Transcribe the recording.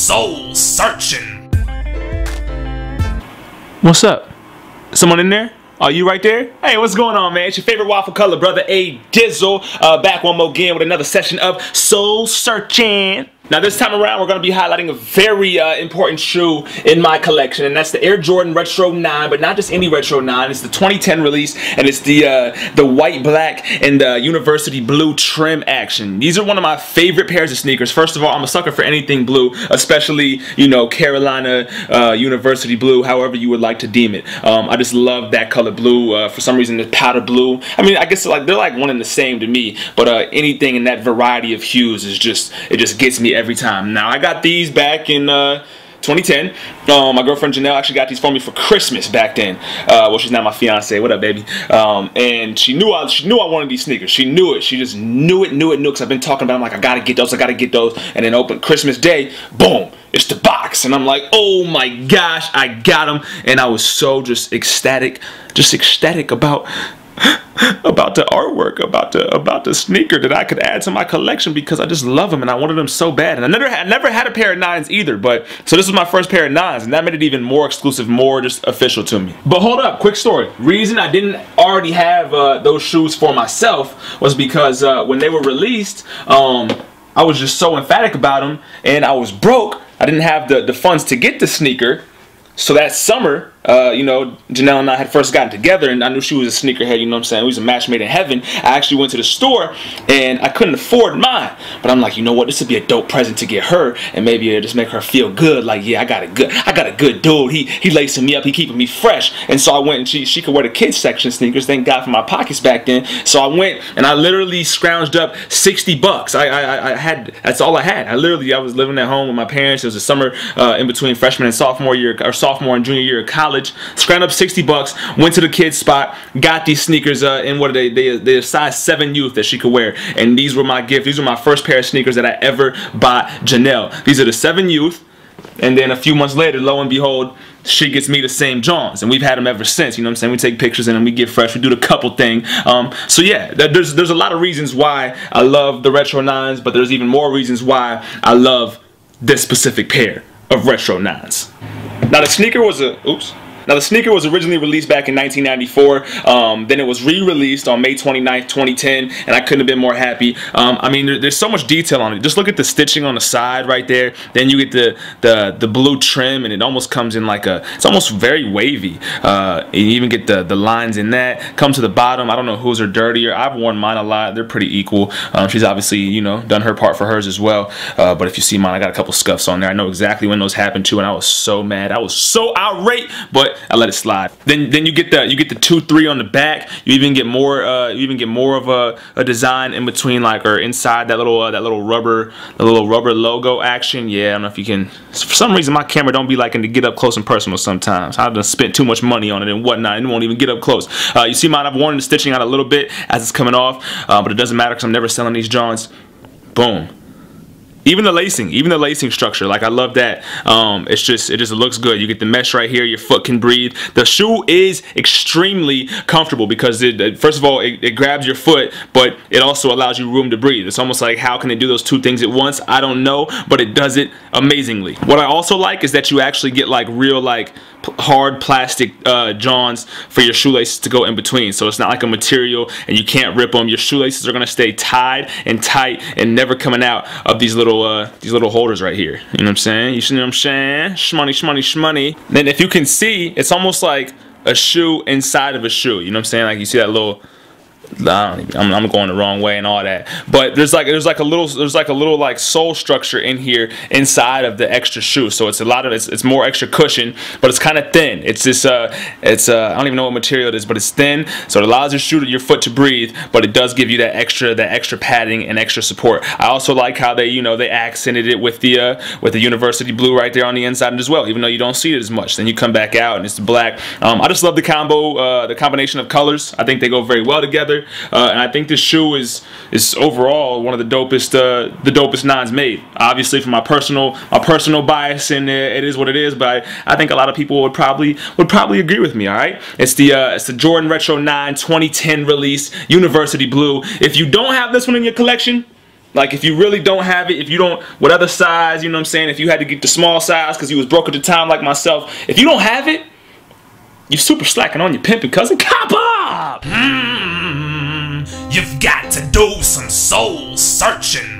Soul Searching. What's up? Someone in there? Are you right there? Hey, what's going on, man? It's your favorite waffle color brother, A Dizzle, back one more again with another session of Soul Searching. Now this time around, we're going to be highlighting a very important shoe in my collection, and that's the Air Jordan Retro 9, but not just any Retro 9. It's the 2010 release, and it's the white, black, and university blue trim action. These are one of my favorite pairs of sneakers. First of all, I'm a sucker for anything blue, especially, you know, Carolina university blue, however you would like to deem it. I just love that color blue. For some reason, the powder blue. I mean, I guess like they're like one and the same to me, but anything in that variety of hues is just, it just gets me every time. Now I got these back in 2010. My girlfriend Janelle actually got these for me for Christmas back then. Well, she's not my fiance. What up, baby? And she knew I wanted these sneakers. She knew it. She just knew it. Because I've been talking about them. Like, I gotta get those. I gotta get those. And then open Christmas Day, boom, it's the box, and I'm like, oh my gosh, I got them. And I was so just ecstatic about the artwork, about the sneaker that I could add to my collection, because I just love them and I wanted them so bad. And I never had a pair of 9s either, but so this was my first pair of 9s, and that made it even more exclusive, more just official to me. But hold up, quick story. Reason I didn't already have those shoes for myself was because when they were released, I was just so emphatic about them, and I was broke. I didn't have the funds to get the sneaker. So that summer, you know, Janelle and I had first gotten together, and I knew she was a sneakerhead, you know what I'm saying? We was a match made in heaven. I actually went to the store, and I couldn't afford mine. But I'm like, you know what? This would be a dope present to get her, and maybe it'll just make her feel good. Like, yeah, I got a good dude. He lacing me up. He keeping me fresh. And so I went, and she could wear the kids section sneakers. Thank God for my pockets back then. So I went, and I literally scrounged up 60 bucks. I had, that's all I had. I was living at home with my parents. It was a summer in between freshman and sophomore year, or sophomore and junior year of college. Scrounged up 60 bucks, went to the kids spot, got these sneakers in what are they're size 7 youth that she could wear, and these were my gift. These were my first pair of sneakers that I ever bought Janelle. These are the 7 youth, and then a few months later, lo and behold, she gets me the same Johns, and we've had them ever since. You know what I'm saying? We take pictures in them, we get fresh, we do the couple thing. So yeah, there's a lot of reasons why I love the Retro 9s, but there's even more reasons why I love this specific pair of Retro 9s. Now the sneaker was originally released back in 1994. Then it was re-released on May 29th, 2010, and I couldn't have been more happy. I mean, there's so much detail on it. Just look at the stitching on the side right there. Then you get the blue trim, and it almost comes in like it's almost very wavy. You even get the lines in that. Come to the bottom. I don't know whose are dirtier. I've worn mine a lot. They're pretty equal. She's obviously, you know, done her part for hers as well. But if you see mine, I got a couple scuffs on there. I know exactly when those happened too, and I was so mad. I was so irate, but I let it slide. Then you get the 2-3 on the back. You even get more of a design in between, like, or inside that little rubber logo action. Yeah, I don't know if you can. For some reason, my camera don't be liking to get up close and personal sometimes. I've done spent too much money on it and whatnot, and it won't even get up close. You see mine, I've worn the stitching out a little bit as it's coming off, but it doesn't matter because I'm never selling these Johns. Boom. Even the lacing structure, like, I love that. It just looks good. You get the mesh right here. Your foot can breathe. The shoe is extremely comfortable because first of all, it grabs your foot, but it also allows you room to breathe. It's almost like, how can it do those two things at once? I don't know, but it does it amazingly. What I also like is that you actually get like real, like, hard plastic Johns for your shoelaces to go in between, so it's not like a material and you can't rip them. Your shoelaces are gonna stay tied and tight and never coming out of these little holders right here. You know what I'm saying? You see what I'm saying? Shmoney, shmoney, shmoney. Then if you can see, it's almost like a shoe inside of a shoe. You know what I'm saying? Like, you see that little, I'm going the wrong way and all that, but there's like a little like sole structure in here inside of the extra shoe, so it's more extra cushion, but it's kind of thin. It's this I don't even know what material it is, but it's thin, so it allows your foot to breathe, but it does give you that extra padding and extra support. I also like how they accented it with the university blue right there on the inside as well, even though you don't see it as much. Then you come back out and it's black. I just love the combination of colors. I think they go very well together. And I think this shoe is overall one of the dopest 9s made. Obviously, for my personal bias, and it is what it is. But I think a lot of people would probably agree with me. All right, it's the Jordan Retro 9 2010 release, University Blue. If you don't have this one in your collection, Like, if you really don't have it, if you don't, what other size, you know what I'm saying, if you had to get the small size because you was broke at the time like myself, if you don't have it, you super slacking on your pimping, cousin. Cop up! You've got to do some soul searching.